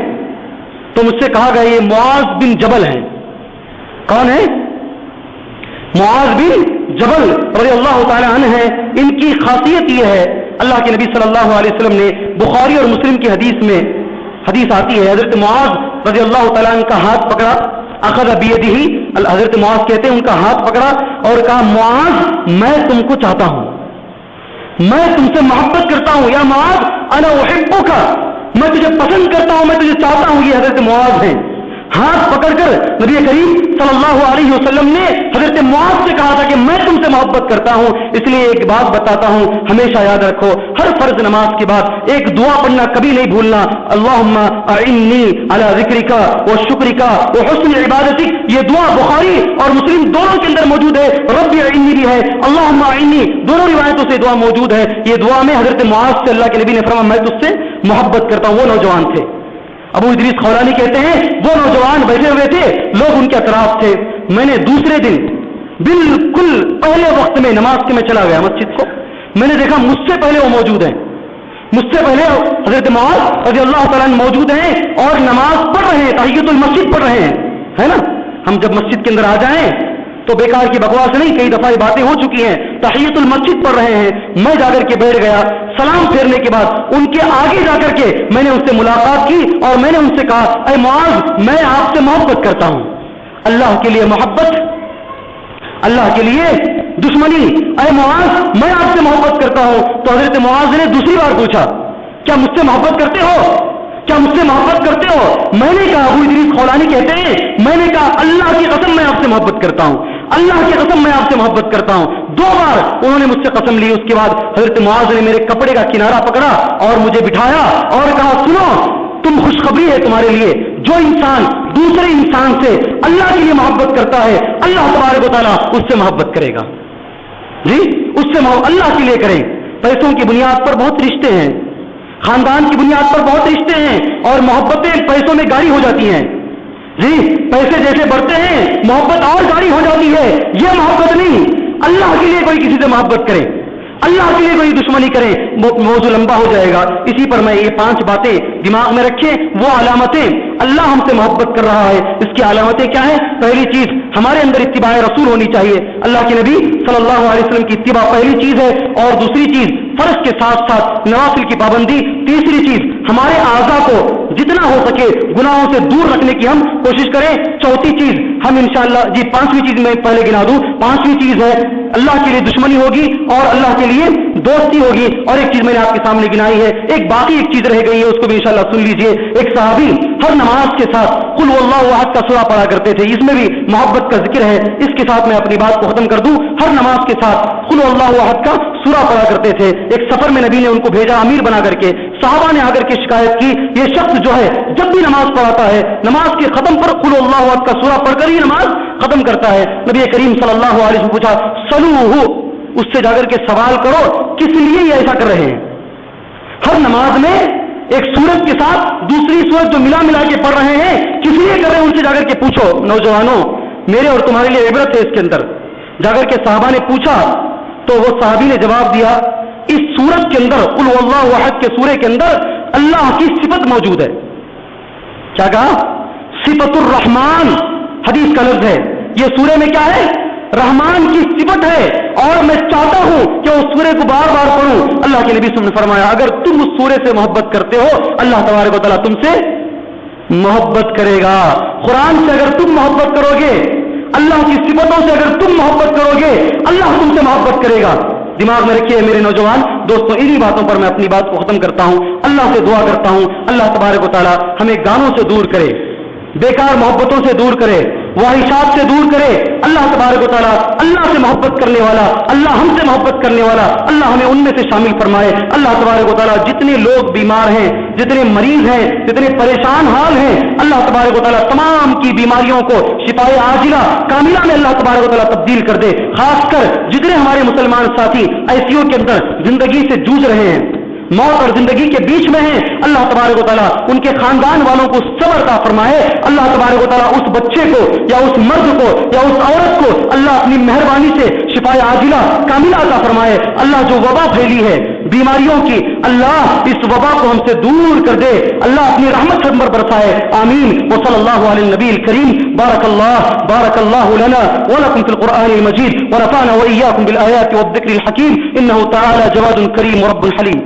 تو مجھ سے کہا گیا یہ معاذ بن جبل ہیں۔ کون ہے؟ معاذ بن جبل رضی اللہ تعالی عنہ ہے۔ ان کی خاصیت یہ ہے، اللہ کے نبی صلی اللہ علیہ وسلم نے بخاری اور مسلم کی حدیث میں حدیث آتی ہے، حضرت معاذ رضی اللہ تعالیٰ عنہ کا ہاتھ پکڑا، اخذ بیدہ، حضرت معاذ کہتے ہیں ان کا ہاتھ پکڑا اور کہا معاذ میں تم کو چاہتا ہوں، میں تم سے محبت کرتا ہوں، یا معاذ انا احبک، میں تجھے پسند کرتا ہوں، میں تجھے چاہتا ہوں۔ یہ حضرت معاذ ہیں۔ ہاتھ پکڑ کر نبی کریم صلی اللہ علیہ وسلم نے حضرت معاذ سے کہا تھا کہ میں تم سے محبت کرتا ہوں۔ اس لیے ایک بات بتاتا ہوں، ہمیشہ یاد رکھو، ہر فرض نماز کے بعد ایک دعا پڑھنا کبھی نہیں بھولنا، اللہم اعنی علی ذکرک و شکرک و حسن عبادتک۔ یہ دعا بخاری اور مسلم دونوں کے اندر موجود ہے، رب اعنی بھی ہے، اللہم اعنی، دونوں روایتوں سے دعا موجود ہے۔ یہ دعا میں حضرت معاذ سے اللہ کے نبی نے فرمایا میں تجھ سے محبت کرتا ہوں۔ وہ نوجوان تھے، ابو ادریس خولانی کہتے ہیں وہ نوجوان بیٹھے ہوئے تھے، لوگ ان کے اطراف تھے۔ میں نے دوسرے دن بالکل پہلے وقت میں نماز کے میں چلا گیا مسجد کو، میں نے دیکھا مجھ سے پہلے وہ موجود ہیں، مجھ سے پہلے حضرت معاذ رضی اللہ تعالیٰ عنہ موجود ہیں اور نماز پڑھ رہے ہیں، تحیۃ المسجد پڑھ رہے ہیں، ہے نا۔ ہم جب مسجد کے اندر آ جائیں تو بیکار کی بکواس نہیں، کئی دفعہ یہ باتیں ہو چکی ہیں، تحیۃ المسجد پڑھ رہے ہیں۔ میں جا کر کے بیٹھ گیا، سلام پھیرنے کے بعد ان کے آگے جا کر کے میں نے ان سے ملاقات کی اور میں نے ان سے کہا اے معاذ میں آپ سے محبت کرتا ہوں۔ اللہ کے لیے محبت، اللہ کے لیے دشمنی، اے معاذ میں آپ سے محبت کرتا ہوں۔ تو حضرت معاذ نے دوسری بار پوچھا کیا مجھ سے محبت کرتے ہو، کیا مجھ سے محبت کرتے ہو؟ میں نے کہا، ابو ادریس خولانی کہتے ہیں میں نے کہا اللہ کی قسم میں آپ سے محبت کرتا ہوں، اللہ کی قسم میں آپ سے محبت کرتا ہوں۔ دو بار انہوں نے مجھ سے قسم لی۔ اس کے بعد حضرت معاذ نے میرے کپڑے کا کنارہ پکڑا اور مجھے بٹھایا اور کہا سنو تم خوشخبری ہے تمہارے لیے، جو انسان دوسرے انسان سے اللہ کے لیے محبت کرتا ہے اللہ تبارک و تعالیٰ اس سے محبت کرے گا۔ جی اس سے اللہ کے لیے کریں۔ پیسوں کی بنیاد پر بہت رشتے ہیں، خاندان کی بنیاد پر بہت رشتے ہیں اور محبتیں پیسوں میں گاڑی ہو جاتی ہیں۔ جی پیسے جیسے بڑھتے ہیں محبت اور گاڑی ہو جاتی ہے، یہ محبت نہیں۔ اللہ کے لیے کوئی کسی سے محبت کرے، اللہ کے لیے کوئی دشمنی کرے، موضوع لمبا ہو جائے گا۔ اسی پر میں یہ 5 باتیں دماغ میں رکھیں، وہ علامتیں اللہ ہم سے محبت کر رہا ہے، اس کی علامتیں کیا ہیں؟ پہلی چیز ہمارے اندر اتباع رسول ہونی چاہیے، اللہ کے نبی صلی اللہ علیہ وسلم کی اتباع پہلی چیز ہے، اور دوسری چیز فرض کے ساتھ ساتھ نوافل کی پابندی، تیسری چیز ہمارے اعضاء کو جتنا ہو سکے گناہوں سے دور رکھنے کی ہم کوشش کریں، چوتھی چیز ہم انشاءاللہ جی 5ویں چیز میں پہلے گنا دوں، 5ویں چیز ہے اللہ کے لیے دشمنی ہوگی اور اللہ کے لیے دوستی ہوگی، اور ایک چیز میں نے آپ کے سامنے گنائی ہے، ایک باقی ایک چیز رہ گئی ہے، اس کو بھی انشاءاللہ سن لیجئے۔ ایک صحابی ہر نماز کے ساتھ قل واللہ احد کا سورہ پڑھا کرتے تھے، اس میں بھی محبت کا ذکر ہے۔ اس کے ساتھ میں اپنی بات کو ختم کر دوں، ہر نماز کے ساتھ قل واللہ احد کا سورہ پڑھا کرتے تھے۔ ایک سفر میں نبی نے ان کو بھیجا امیر بنا کر کے، صحابہ نے آ کر کے شکایت کی یہ شخص جو ہے جب بھی نماز پڑھاتا ہے نماز کے ختم پر قل واللہ احد کا سورہ پڑھ کر ہی نماز ختم کرتا ہے۔ نبی کریم صلی اللہ علیہ وسلم پوچھا سلوہ، اس سے جا کر کے سوال کرو کس لیے یہ ایسا کر رہے ہیں؟ ہر نماز میں ایک سورت کے ساتھ دوسری سورت جو ملا ملا کے پڑھ رہے ہیں کس لیے کر رہے ہیں؟ ان سے جا کر کے پوچھو نوجوانوں، میرے اور تمہارے لیے عبرت ہے اس کے اندر۔ جا کر کے صحابہ نے پوچھا تو وہ صحابی نے جواب دیا اس سورت کے اندر قل هو اللہ احد کے سورے کے اندر اللہ کی صفت موجود ہے۔ کیا کہا؟ صفت الرحمان حدیث کا لفظ ہے، یہ سورے میں کیا ہے؟ رحمان کی صفت ہے، اور میں چاہتا ہوں کہ اس سورے کو بار بار پڑھوں۔ اللہ کے نبی صلی اللہ علیہ وسلم نے فرمایا اگر تم اس سورے سے محبت کرتے ہو اللہ تبارک و تعالیٰ تم سے محبت کرے گا۔ قرآن سے اگر تم محبت کرو گے، اللہ کی صفتوں سے اگر تم محبت کرو گے، اللہ تم سے محبت کرے گا۔ دماغ میں رکھیے میرے نوجوان دوستوں، انہی باتوں پر میں اپنی بات کو ختم کرتا ہوں۔ اللہ سے دعا کرتا ہوں اللہ تبارک و تعالیٰ ہمیں گانوں سے دور کرے، بیکار محبتوں سے دور کرے، واحشات سے دور کرے۔ اللہ تبارک و تعالیٰ اللہ سے محبت کرنے والا، اللہ ہم سے محبت کرنے والا، اللہ ہمیں ان میں سے شامل فرمائے۔ اللہ تبارک و تعالیٰ جتنے لوگ بیمار ہیں، جتنے مریض ہیں، جتنے پریشان حال ہیں، اللہ تبارک و تعالیٰ تمام کی بیماریوں کو شفائے عاجلہ کاملہ میں اللہ تبارک و تعالیٰ تبدیل کر دے۔ خاص کر جتنے ہمارے مسلمان ساتھی ICU کے اندر زندگی سے جوجھ رہے ہیں، موت اور زندگی کے بیچ میں ہیں، اللہ تبارک و تعالیٰ ان کے خاندان والوں کو صبر عطا فرمائے۔ اللہ تبارک و تعالیٰ اس بچے کو یا اس مرد کو یا اس عورت کو اللہ اپنی مہربانی سے شفائے عاجلہ کاملہ عطا فرمائے۔ اللہ جو وبا پھیلی ہے بیماریوں کی، اللہ اس وبا کو ہم سے دور کر دے، اللہ اپنی رحمت سے ہم پر برسائے، آمین۔ وصلی اللہ علی النبی الکریم۔ بارک اللہ لنا ولکم فی القرآن المجید ونفعنا وإیاکم بالآیات والذکر الحکیم، انہ تعالی جواد کریم رب حلیم۔